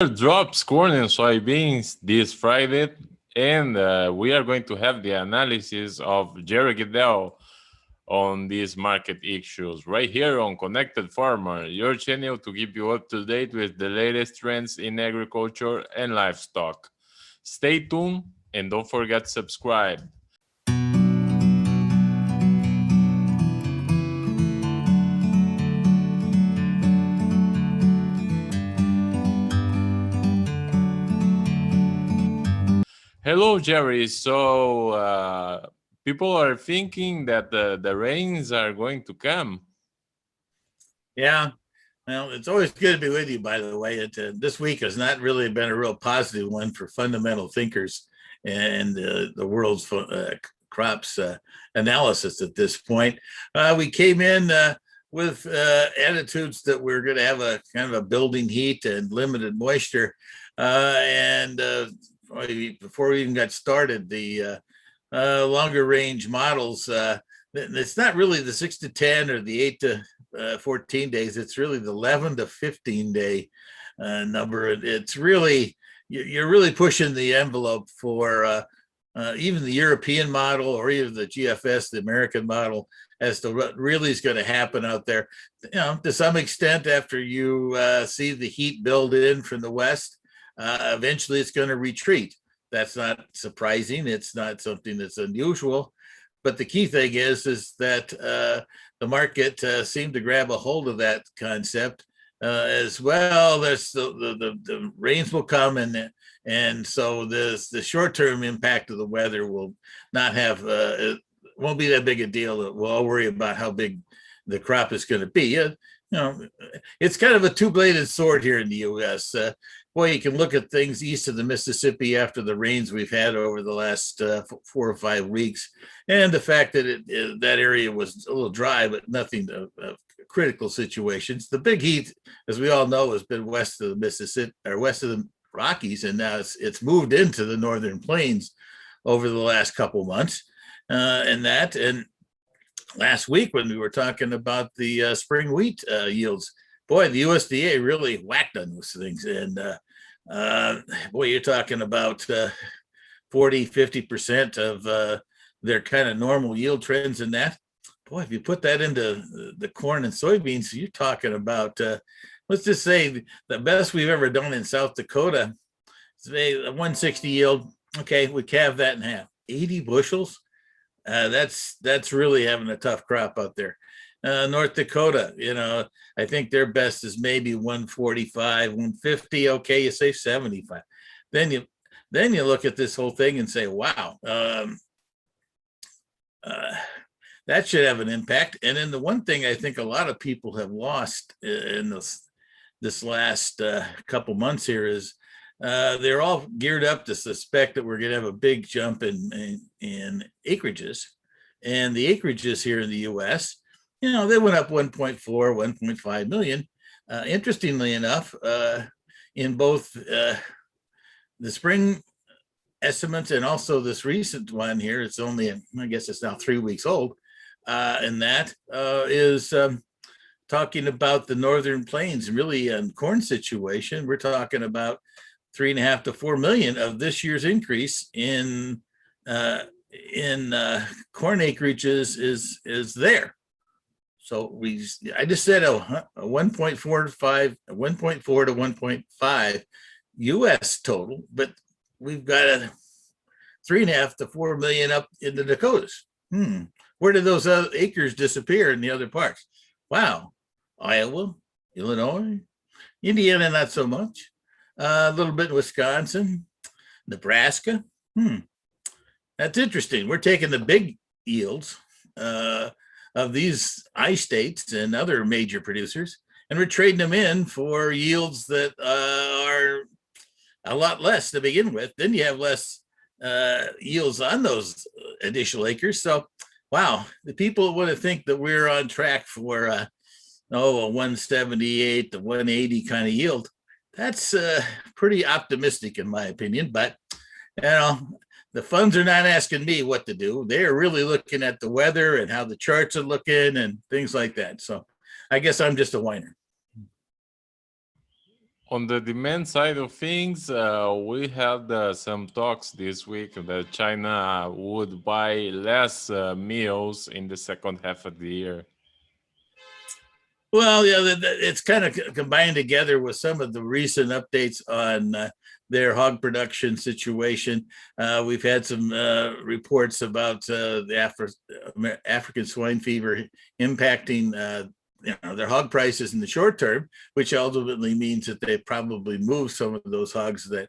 Drops corn and soybeans this Friday, and we are going to have the analysis of Jerry Gidel on these market issues right here on Connected Farmer, your channel to keep you up to date with the latest trends in agriculture and livestock. Stay tuned and don't forget to subscribe. Hello, Jerry. So, people are thinking that the rains are going to come. Yeah, well, it's always good to be with you, by the way. This week has not really been a real positive one for fundamental thinkers and the world's crops analysis at this point. We came in with attitudes that we're going to have a kind of a building heat and limited moisture. Before we even got started, the longer range models, it's not really the 6 to 10 or the 8 to 14 days. It's really the 11 to 15 day number. It's really, you're really pushing the envelope for even the European model or even the GFS, the American model, as to what really is going to happen out there. You know, to some extent, after you see the heat build in from the West, eventually it's going to retreat. That's not surprising. It's not something that's unusual. But the key thing is that the market seemed to grab a hold of that concept as well. There's the rains will come, and so the short-term impact of the weather will not have it won't be that big a deal. We'll all worry about how big the crop is going to be. You know, it's kind of a two-bladed sword here in the U.S. Boy, you can look at things east of the Mississippi after the rains we've had over the last 4 or 5 weeks, and the fact that that area was a little dry, but nothing of critical situations. The big heat, as we all know, has been west of the Mississippi or west of the Rockies, and now it's moved into the northern plains over the last couple months, and last week when we were talking about the spring wheat yields, boy, the USDA really whacked on those things. And boy, you're talking about 40-50% of their kind of normal yield trends in that. Boy, if you put that into the corn and soybeans, you're talking about, let's just say the best we've ever done in South Dakota, today, a 160 yield. Okay, we calve that in half, 80 bushels. That's really having a tough crop out there. North Dakota, you know, I think their best is maybe 145, 150. Okay, you say 75. Then you look at this whole thing and say, wow, that should have an impact. And then the one thing I think a lot of people have lost in this last couple months here is they're all geared up to suspect that we're going to have a big jump in acreages, and the acreages here in the U.S., you know, they went up 1.4, 1.5 million. Interestingly enough, in both the spring estimates and also this recent one here, it's only, I guess it's now 3 weeks old, and that is talking about the northern plains, really in corn situation. We're talking about 3.5 to 4 million of this year's increase in corn acreages is there. So I just said a 1.4 to 1.5 U.S. total, but we've got a 3.5 to 4 million up in the Dakotas. Where did those other acres disappear in the other parts? Wow, Iowa, Illinois, Indiana, not so much. A little bit in Wisconsin, Nebraska. That's interesting. We're taking the big yields of these I-states and other major producers, and we're trading them in for yields that are a lot less to begin with. Then you have less yields on those additional acres. So, wow, the people want to think that we're on track for a 178 to 180 kind of yield. That's pretty optimistic in my opinion, but you know, the funds are not asking me what to do. They're really looking at the weather and how the charts are looking and things like that. So I guess I'm just a whiner. On the demand side of things, we had some talks this week that China would buy less meals in the second half of the year. Well, yeah, it's kind of combined together with some of the recent updates on their hog production situation. We've had some reports about the African swine fever impacting their hog prices in the short term, which ultimately means that they probably move some of those hogs that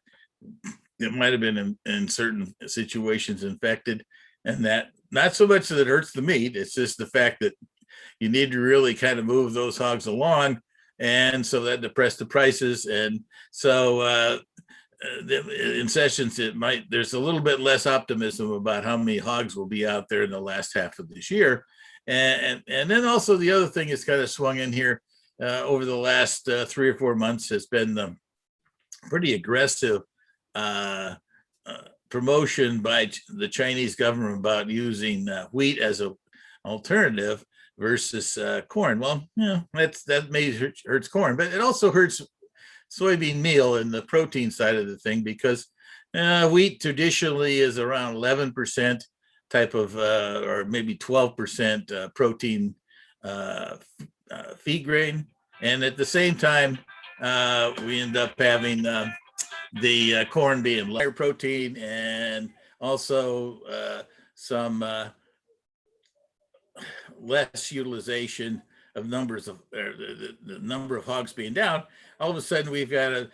might have been in certain situations infected, and that not so much that it hurts the meat. It's just the fact that you need to really kind of move those hogs along, and so that depressed the prices. And so in sessions, there's a little bit less optimism about how many hogs will be out there in the last half of this year. And then also the other thing is kind of swung in here over the last 3 or 4 months has been the pretty aggressive promotion by the Chinese government about using wheat as an alternative versus corn. Well, that maybe hurts corn, but it also hurts soybean meal and the protein side of the thing, because wheat traditionally is around 11% type of, or maybe 12% protein feed grain. And at the same time, we end up having the corn being lower protein, and also some less utilization of numbers of the number of hogs being down. All of a sudden, we've got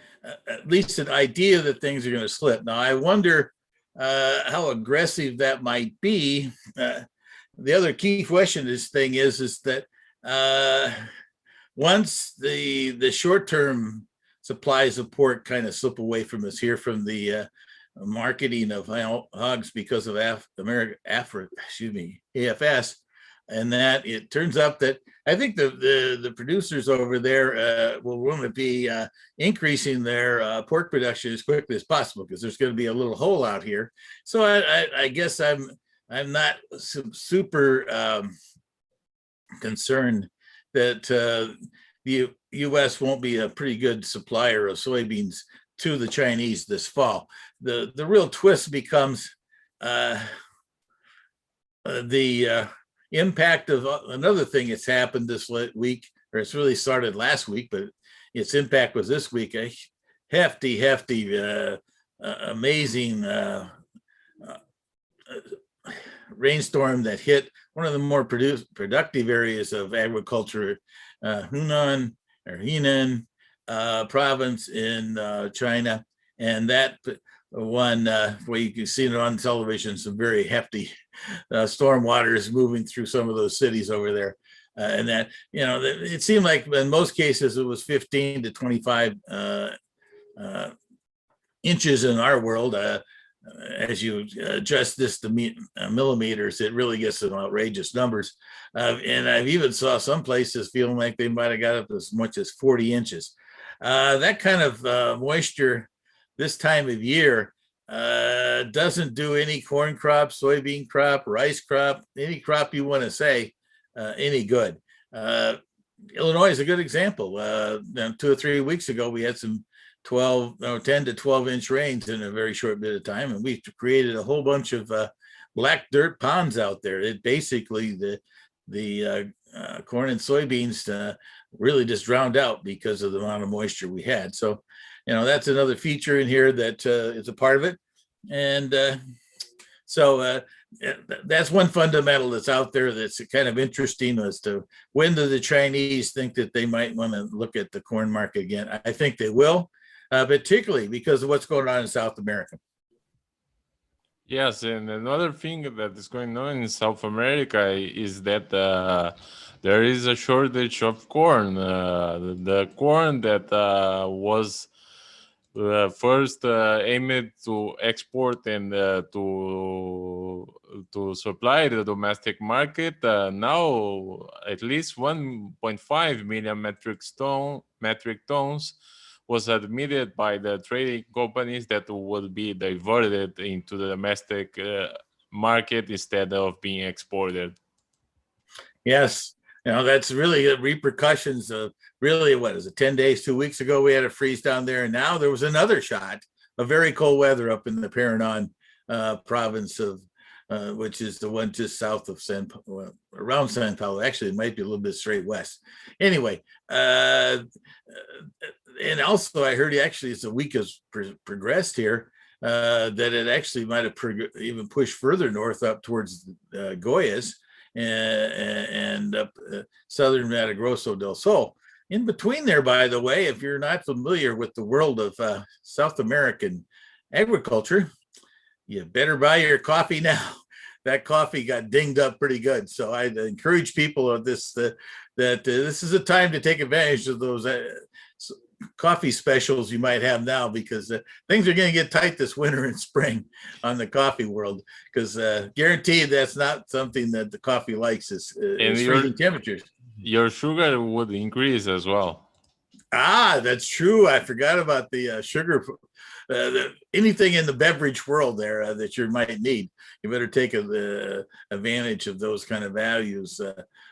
at least an idea that things are going to slip. Now, I wonder how aggressive that might be. The other key question this thing is that once the short-term supplies of pork kind of slip away from us here from the marketing of hogs because of AFS, and that it turns out that I think the producers over there will want to be increasing their pork production as quickly as possible, because there's going to be a little hole out here. So I guess I'm not super concerned that the U.S. won't be a pretty good supplier of soybeans to the Chinese this fall. The real twist becomes the impact of another thing that's happened this week, or it's really started last week, but its impact was this week. A hefty, amazing rainstorm that hit one of the more productive areas of agriculture, Hunan province in China. And that one where you can see it on television, some very hefty storm waters moving through some of those cities over there. And that, it seemed like in most cases it was 15 to 25 inches in our world. As you adjust this to millimeters, it really gets some outrageous numbers. And I've even saw some places feeling like they might have got up as much as 40 inches. That kind of moisture this time of year doesn't do any corn crop, soybean crop, rice crop, any crop you want to say any good. Illinois is a good example. 2 or 3 weeks ago, we had some 10 to 12 inch rains in a very short bit of time, and we created a whole bunch of black dirt ponds out there. It basically the corn and soybeans really just drowned out because of the amount of moisture we had. So, that's another feature in here that is a part of it. And so that's one fundamental that's out there that's kind of interesting as to when do the Chinese think that they might want to look at the corn market again. I think they will, particularly because of what's going on in South America. Yes, and another thing that is going on in South America is that there is a shortage of corn. The corn that was first aimed to export and to supply the domestic market, now at least 1.5 million metric tons was admitted by the trading companies that would be diverted into the domestic market instead of being exported. Yes, That's really the repercussions of really, what is it, 10 days, 2 weeks ago, we had a freeze down there. And now there was another shot of very cold weather up in the Paranon province of, which is the one just south of around San Paulo. Actually, it might be a little bit straight west. Anyway, and also I heard actually as the week has progressed here, that it actually might have even pushed further north up towards Goyas and up southern Mato Grosso del Sol. In between there, by the way, if you're not familiar with the world of South American agriculture, you better buy your coffee now. That coffee got dinged up pretty good. So I encourage people of this that this is a time to take advantage of those coffee specials you might have now, because things are going to get tight this winter and spring on the coffee world, because guaranteed that's not something that the coffee likes is freezing temperatures. Your sugar would increase as well. That's true. I forgot about the sugar. Anything in the beverage world there that you might need, you better take advantage of those kind of values,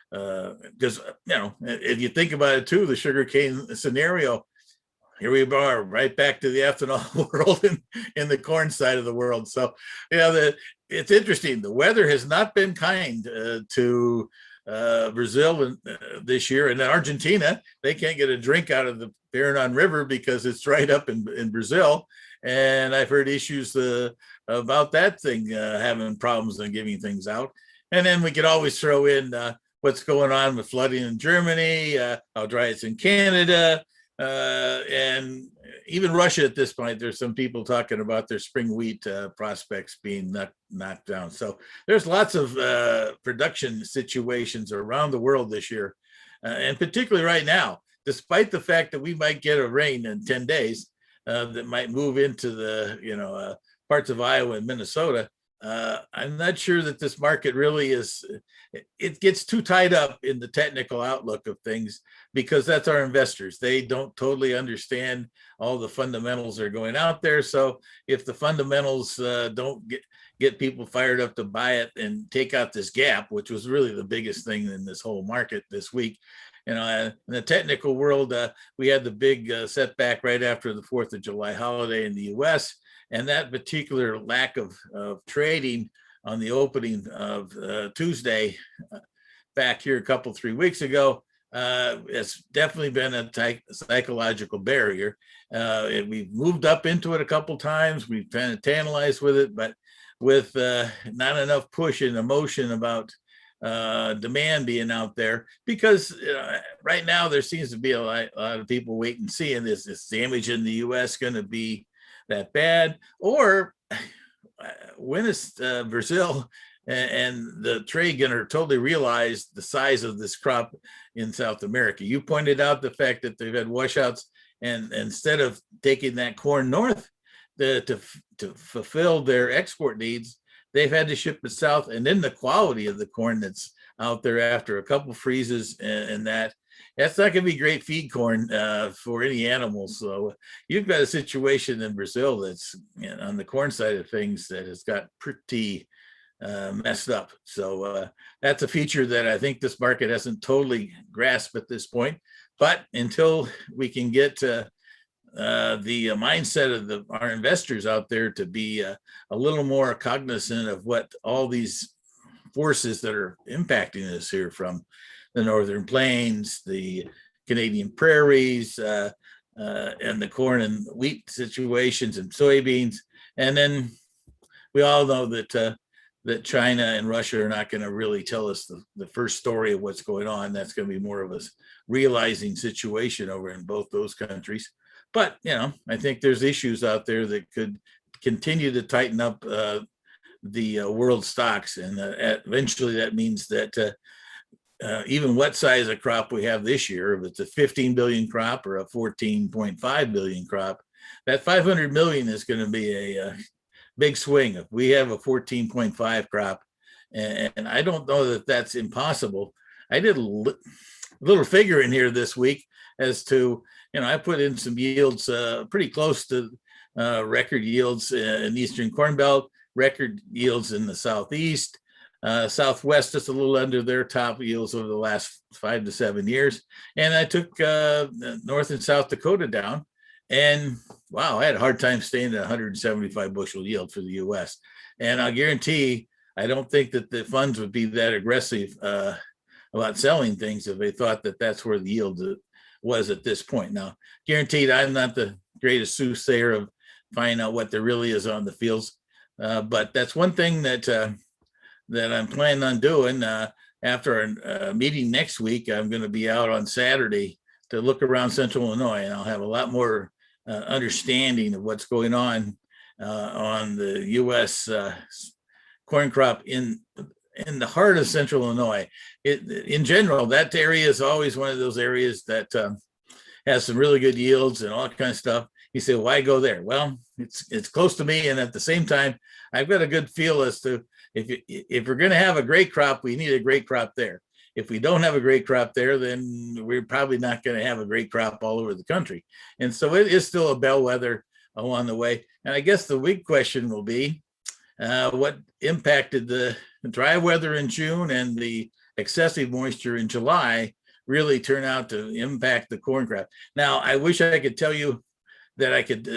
because if you think about it too, the sugarcane scenario, here we are right back to the ethanol world in the corn side of the world. So it's interesting. The weather has not been kind to Brazil this year, and Argentina, they can't get a drink out of the Paranon River because it's right up in Brazil. And I've heard issues about that thing having problems and giving things out. And then we could always throw in what's going on with flooding in Germany, how dry it's in Canada, and even Russia at this point. There's some people talking about their spring wheat prospects being knocked down. So there's lots of production situations around the world this year, and particularly right now, despite the fact that we might get a rain in 10 days that might move into the parts of Iowa and Minnesota. I'm not sure that this market really is, it gets too tied up in the technical outlook of things, because that's our investors. They don't totally understand all the fundamentals that are going out there. So if the fundamentals don't get people fired up to buy it and take out this gap, which was really the biggest thing in this whole market this week, in the technical world, we had the big setback right after the 4th of July holiday in the US. And that particular lack of trading on the opening of Tuesday back here a 3 weeks ago has definitely been a psychological barrier. We've moved up into it a couple times. We've kind of tantalized with it, but with not enough push and emotion about demand being out there, because right now there seems to be a lot of people wait and see, and is this damage in the US going to be that bad, or when is Brazil and the trade going to totally realize the size of this crop in South America? You pointed out the fact that they've had washouts, and instead of taking that corn north to fulfill their export needs, they've had to ship it south. And then the quality of the corn that's out there after a couple freezes and that's not going to be great feed corn for any animals. So you've got a situation in Brazil that's on the corn side of things that has got pretty messed up. So that's a feature that I think this market hasn't totally grasped at this point. But until we can get the mindset of our investors out there to be a little more cognizant of what all these forces that are impacting us here, from the Northern Plains, the Canadian prairies, and the corn and wheat situations and soybeans. And then we all know that China and Russia are not going to really tell us the first story of what's going on. That's going to be more of a realizing situation over in both those countries. But, I think there's issues out there that could continue to tighten up the world stocks. And eventually that means that even what size of crop we have this year, if it's a 15 billion crop or a 14.5 billion crop, that 500 million is going to be a big swing. If we have a 14.5 crop, and I don't know that that's impossible. I did a little figure in here this week as to, I put in some yields pretty close to record yields in the Eastern Corn Belt, record yields in the Southeast, Southwest just a little under their top yields over the last 5 to 7 years. And I took North and South Dakota down. And wow, I had a hard time staying at 175 bushel yield for the US. And I'll guarantee, I don't think that the funds would be that aggressive about selling things if they thought that that's where the yield was at this point. Now, guaranteed, I'm not the greatest soothsayer of finding out what there really is on the fields. But that's one thing that I'm planning on doing. After a meeting next week, I'm going to be out on Saturday to look around Central Illinois, and I'll have a lot more understanding of what's going on the U.S. Corn crop in the heart of Central Illinois. In general, that area is always one of those areas that has some really good yields and all that kind of stuff. You say, why go there? Well, it's close to me, and at the same time, I've got a good feel as to if we're going to have a great crop, we need a great crop there. If we don't have a great crop there, then we're probably not going to have a great crop all over the country. And so it is still a bellwether along the way. And I guess the big question will be, what impacted the dry weather in June and the excessive moisture in July really turn out to impact the corn crop. Now, I wish I could tell you that I could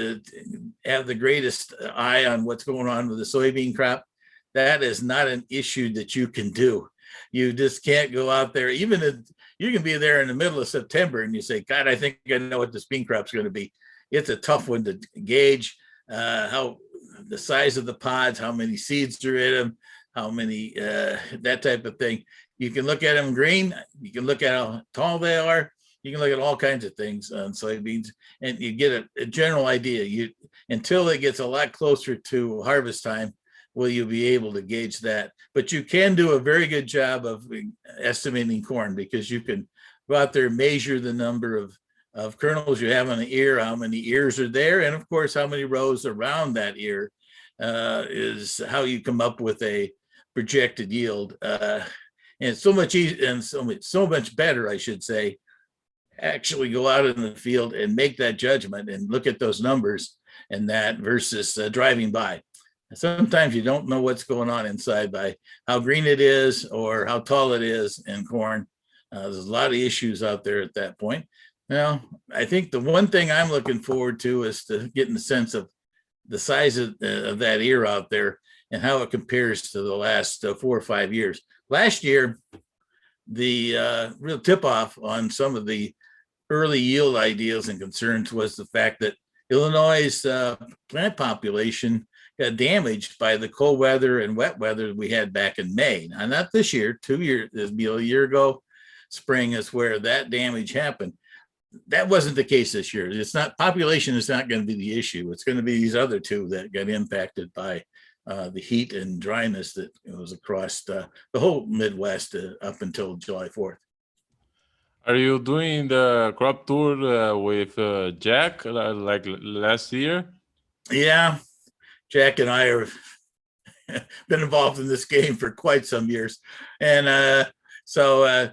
have the greatest eye on what's going on with the soybean crop. That is not an issue that you can do. You just can't go out there. Even if you can be there in the middle of September and you say, God, I think I know what this bean crop's going to be. It's a tough one to gauge how the size of the pods, how many seeds are in them, how many, that type of thing. You can look at them green. You can look at how tall they are. You can look at all kinds of things on soybeans, and you get a general idea. Until it gets a lot closer to harvest time, will you be able to gauge that? But you can do a very good job of estimating corn, because you can go out there, measure the number of kernels you have on the ear, how many ears are there, and of course, how many rows around that ear is how you come up with a projected yield. And it's so much easier and so much better, I should say, actually go out in the field and make that judgment and look at those numbers and that versus driving by. Sometimes you don't know what's going on inside by how green it is or how tall it is in corn. There's a lot of issues out there at that point. Now, I think the one thing I'm looking forward to is to getting a sense of the size of that ear out there and how it compares to the last 4 or 5 years. Last year, the real tip-off on some of the early yield ideas and concerns was the fact that Illinois' plant population got damaged by the cold weather and wet weather we had back in May. Now, not this year, 2 years, a year ago, spring is where that damage happened. That wasn't the case this year. It's not, population is not going to be the issue. It's going to be these other two that got impacted by the heat and dryness that was across the whole Midwest up until July 4th. Are you doing the crop tour with Jack like last year? Yeah, Jack and I have been involved in this game for quite some years. And so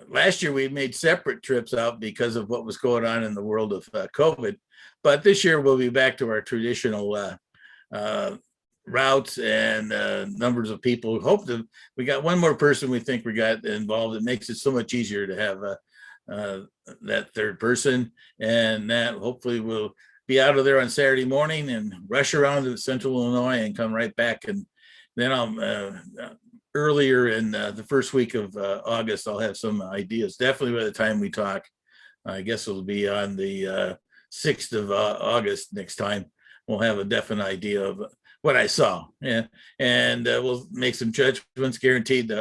last year we made separate trips out because of what was going on in the world of COVID. But this year we'll be back to our traditional routes and numbers of people. Hope that we got one more person we think we got involved. It makes it so much easier to have that third person, and that hopefully we'll be out of there on Saturday morning and rush around to Central Illinois and come right back. And then I'll earlier in the first week of August, I'll have some ideas. Definitely by the time we talk, I guess it'll be on the 6th of August next time. We'll have a definite idea of what I saw. Yeah. And we'll make some judgments. Guaranteed.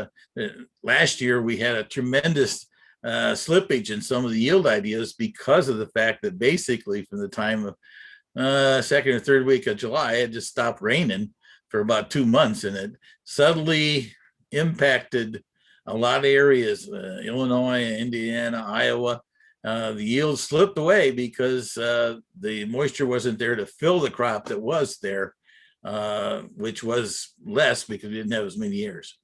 Last year we had a tremendous slippage in some of the yield ideas because of the fact that basically from the time of second or third week of July, it just stopped raining for about 2 months, and it suddenly impacted a lot of areas, Illinois, Indiana, Iowa. The yields slipped away because the moisture wasn't there to fill the crop that was there, which was less because we didn't have as many ears.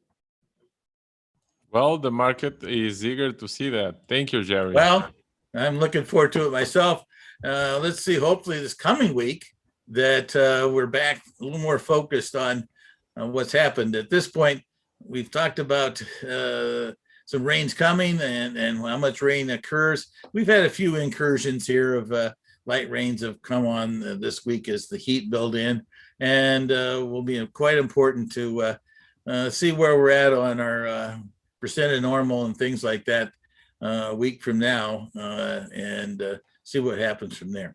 Well, the market is eager to see that. Thank you, Jerry. Well, I'm looking forward to it myself. Let's see, hopefully this coming week that we're back a little more focused on what's happened. At this point, we've talked about some rains coming and how much rain occurs. We've had a few incursions here of light rains have come on this week as the heat build in, and will be quite important to see where we're at on our percent of normal and things like that a week from now, and see what happens from there.